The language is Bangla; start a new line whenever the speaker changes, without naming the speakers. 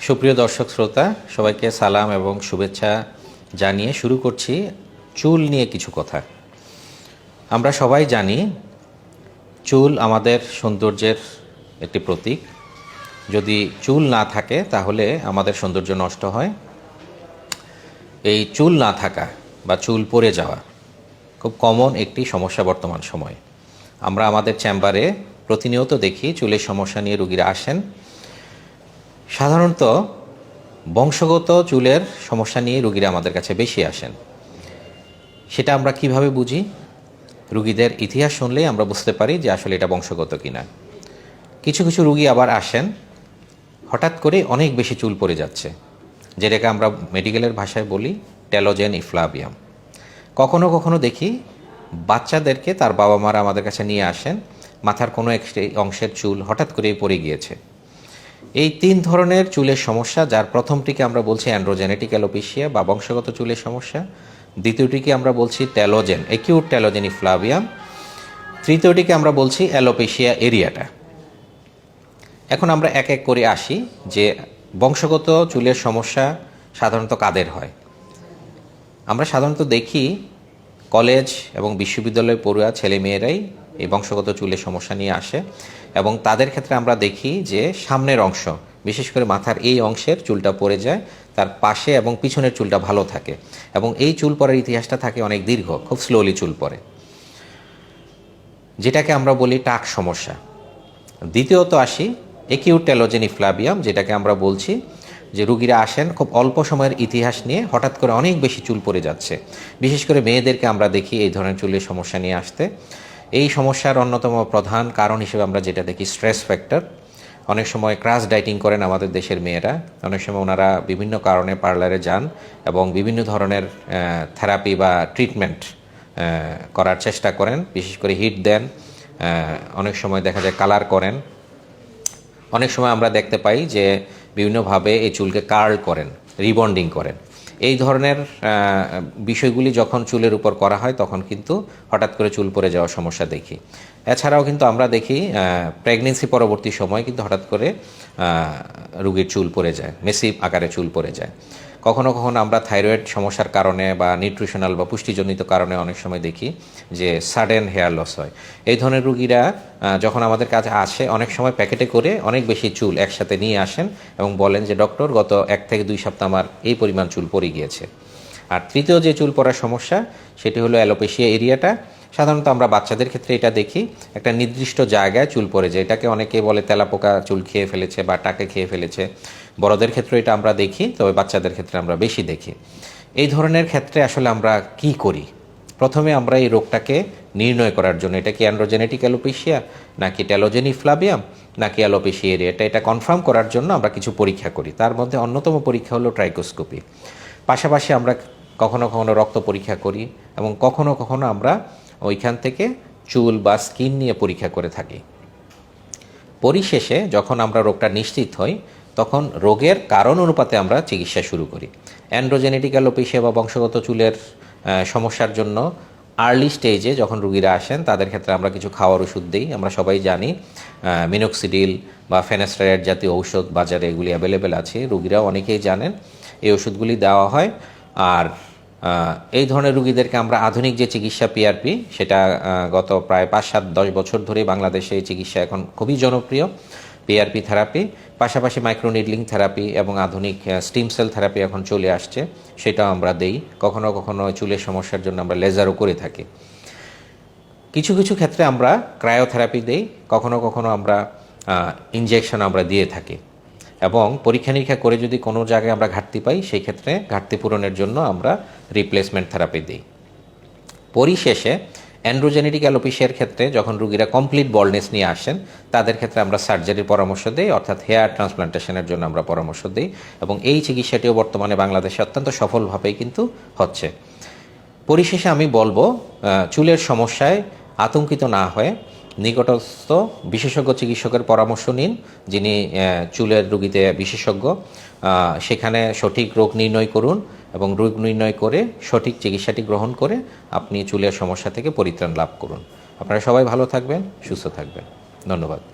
সুপ্রিয় দর্শক শ্রোতা, সবাইকে সালাম এবং শুভেচ্ছা জানিয়ে শুরু করছি চুল নিয়ে কিছু কথা। আমরা সবাই জানি চুল আমাদের সৌন্দর্যের একটি প্রতীক। যদি চুল না থাকে তাহলে আমাদের সৌন্দর্য নষ্ট হয়। এই চুল না থাকা বা চুল পড়ে যাওয়া খুব কমন একটি সমস্যা বর্তমান সময়ে। আমরা আমাদের চেম্বারে প্রতিনিয়ত দেখি চুলের সমস্যা নিয়ে রোগীরা আসেন। সাধারণত বংশগত চুলের সমস্যা নিয়ে রোগীরা আমাদের কাছে বেশি আসেন। সেটা আমরা কিভাবে বুঝি? রোগীদের ইতিহাস শুনলেই আমরা বুঝতে পারি যে আসলে এটা বংশগত কিনা। কিছু কিছু রোগী আবার আসেন হঠাৎ করে অনেক বেশি চুল পড়ে যাচ্ছে, যেটাকে আমরা মেডিকেলের ভাষায় বলি টেলোজেন ইফ্লাভিয়াম। কখনো কখনো দেখি বাচ্চাদেরকে তার বাবা মারা আমাদের কাছে নিয়ে আসেন, মাথার কোনো একটি অংশের চুল হঠাৎ করেই পড়ে গিয়েছে। এই তিন ধরনের চুলের সমস্যা, যার প্রথমটিকে আমরা বলছি অ্যান্ড্রোজেনেটিক অ্যালোপেশিয়া বা বংশগত চুলের সমস্যা, দ্বিতীয়টিকে আমরা বলছি টেলোজেন অ্যাকিউট টেলোজেন ইফ্লাভিয়াম, তৃতীয়টিকে আমরা বলছি অ্যালোপেশিয়া এরিয়াটা। এখন আমরা এক এক করে আসি যে বংশগত চুলের সমস্যা সাধারণত কাদের হয়। আমরা সাধারণত দেখি কলেজ এবং বিশ্ববিদ্যালয় পড়ুয়া ছেলে মেয়েরাই এই বংশগত চুলের সমস্যা নিয়ে আসে, এবং তাদের ক্ষেত্রে আমরা দেখি যে সামনের অংশ, বিশেষ করে মাথার এই অংশের চুলটা পড়ে যায়, তার পাশে এবং পিছনের চুলটা ভালো থাকে, এবং এই চুল পড়ার ইতিহাসটা থাকে অনেক দীর্ঘ, খুব স্লোলি চুল পড়ে, যেটাকে আমরা বলি টাক সমস্যা। দ্বিতীয়ত আসি অ্যাকিউট টেলোজেন ইফ্লাভিয়াম, যেটাকে আমরা বলছি যে রুগীরা আসেন খুব অল্প সময়ের ইতিহাস নিয়ে, হঠাৎ করে অনেক বেশি চুল পড়ে যাচ্ছে। বিশেষ করে মেয়েদেরকে আমরা দেখি এই ধরনের চুলের সমস্যা নিয়ে আসতে। এই সমস্যার অন্যতম প্রধান কারণ হিসেবে আমরা যেটা দেখি স্ট্রেস ফ্যাক্টর। অনেক সময় ক্রাশ ডায়েটিং করেন আমাদের দেশের মেয়েরা, অনেক সময় ওনারা বিভিন্ন কারণে পার্লারে যান এবং বিভিন্ন ধরনের থেরাপি বা ট্রিটমেন্ট করার চেষ্টা করেন, বিশেষ করে হিট দেন, অনেক সময় দেখা যায় কালার করেন, অনেক সময় আমরা দেখতে পাই যে বিভিন্নভাবে এই চুলকে কার্ল করেন, রিবন্ডিং করেন। এই ধরনের বিষয়গুলি যখন চুলের উপর করা হয় তখন কিন্তু হঠাৎ করে চুল পড়ে যাওয়ার সমস্যা দেখি। এছাড়াও কিন্তু আমরা দেখি প্রেগনেন্সি পরবর্তী সময় কিন্তু হঠাৎ করে রোগীর চুল পড়ে যায়, মেসিভ আকারে চুল পড়ে যায়। কখনো কখনো আমরা থাইরয়েড সমস্যার কারণে বা নিউট্রিশনাল বা পুষ্টিজনিত কারণে অনেক সময় দেখি যে সাডেন হেয়ার লস হয়। এই ধরনের রুগীরা যখন আমাদের কাছে আসে, অনেক সময় প্যাকেটে করে অনেক বেশি চুল একসাথে নিয়ে আসেন এবং বলেন যে ডক্টর, গত 1 থেকে 2 সপ্তাহ আমার এই পরিমাণ চুল পড়ে গিয়েছে। আর তৃতীয় যে চুল পড়ার সমস্যা, সেটি হলো অ্যালোপেশিয়া এরিয়াটা। সাধারণত আমরা বাচ্চাদের ক্ষেত্রে এটা দেখি, একটা নির্দিষ্ট জায়গায় চুল পড়ে যায়, এটাকে অনেকে বলে তেলাপোকা চুল খেয়ে ফেলেছে বা টাকে খেয়ে ফেলেছে। বড়দের ক্ষেত্রে এটা আমরা দেখি, তবে বাচ্চাদের ক্ষেত্রে আমরা বেশি দেখি। এই ধরনের ক্ষেত্রে আসলে আমরা কি করি? প্রথমে আমরা এই রোগটাকে নির্ণয় করার জন্য, এটা কি অ্যান্ড্রোজেনেটিক অ্যালোপেশিয়া নাকি টেলোজেন ইফ্লাভিয়াম নাকি অ্যালোপেশিয়া এরিয়াটা, এটা কনফার্ম করার জন্য আমরা কিছু পরীক্ষা করি। তার মধ্যে অন্যতম পরীক্ষা হলো ট্রাইকোস্কোপি। পাশাপাশি আমরা কখনো কখনো রক্ত পরীক্ষা করি এবং কখনো কখনো আমরা ওইখান থেকে চুল বা স্কিন নিয়ে পরীক্ষা করে থাকি। পরিশেষে যখন আমরা রোগটা নিশ্চিত হই, তখন রোগের কারণ অনুপাতে আমরা চিকিৎসা শুরু করি। অ্যান্ড্রোজেনেটিক অ্যালোপেশিয়া বা বংশগত চুলের সমস্যার জন্য আর্লি স্টেজে যখন রুগীরা আসেন, তাদের ক্ষেত্রে আমরা কিছু খাওয়ার ওষুধ দিই। আমরা সবাই জানি মিনোক্সিডিল বা ফেনাস্টেরয়েড জাতীয় ঔষধ বাজারে এগুলি অ্যাভেলেবেল আছে, রুগীরাও অনেকেই জানেন। এই ওষুধগুলি দেওয়া হয়। আর এই ধরনের রুগীদেরকে আমরা আধুনিক যে চিকিৎসা পিআরপি, সেটা গত প্রায় 5-7-10 বছর ধরে বাংলাদেশে এই চিকিৎসা এখন খুবই জনপ্রিয়। পিআরপি থেরাপি, পাশাপাশি মাইক্রোনিডলিং থেরাপি এবং আধুনিক স্টিম সেল থেরাপি এখন চলে আসছে, সেটাও আমরা দেই। কখনো কখনো চুলের সমস্যার জন্য আমরা লেজারও করে থাকি। কিছু কিছু ক্ষেত্রে আমরা ক্রায়োথেরাপি দেই, কখনো কখনো আমরা ইনজেকশন আমরা দিয়ে থাকি, এবং পরীক্ষা নিরীক্ষা করে যদি কোনো জায়গায় আমরা ঘাটতি পাই, সেই ক্ষেত্রে ঘাটতি পূরণের জন্য আমরা রিপ্লেসমেন্ট থেরাপি দিই। পরিশেষে অ্যান্ড্রোজেনেটিক অ্যালোপেশিয়ার ক্ষেত্রে যখন রুগীরা কমপ্লিট বল্ডনেস নিয়ে আসেন, তাদের ক্ষেত্রে আমরা সার্জারির পরামর্শ দিই, অর্থাৎ হেয়ার ট্রান্সপ্লান্টেশনের জন্য আমরা পরামর্শ দিই, এবং এই চিকিৎসাটিও বর্তমানে বাংলাদেশে অত্যন্ত সফলভাবেই কিন্তু হচ্ছে। পরিশেষে আমি বলবো, চুলের সমস্যায় আতঙ্কিত না হয়ে নিকটস্থ বিশেষজ্ঞ চিকিৎসকের পরামর্শ নিন, যিনি চুলের রোগীতে বিশেষজ্ঞ। সেখানে সঠিক রোগ নির্ণয় করুন এবং রোগ নির্ণয় করে সঠিক চিকিৎসাটি গ্রহণ করে আপনি চুলের সমস্যা থেকে পরিত্রাণ লাভ করুন। আপনারা সবাই ভালো থাকবেন, সুস্থ থাকবেন। ধন্যবাদ।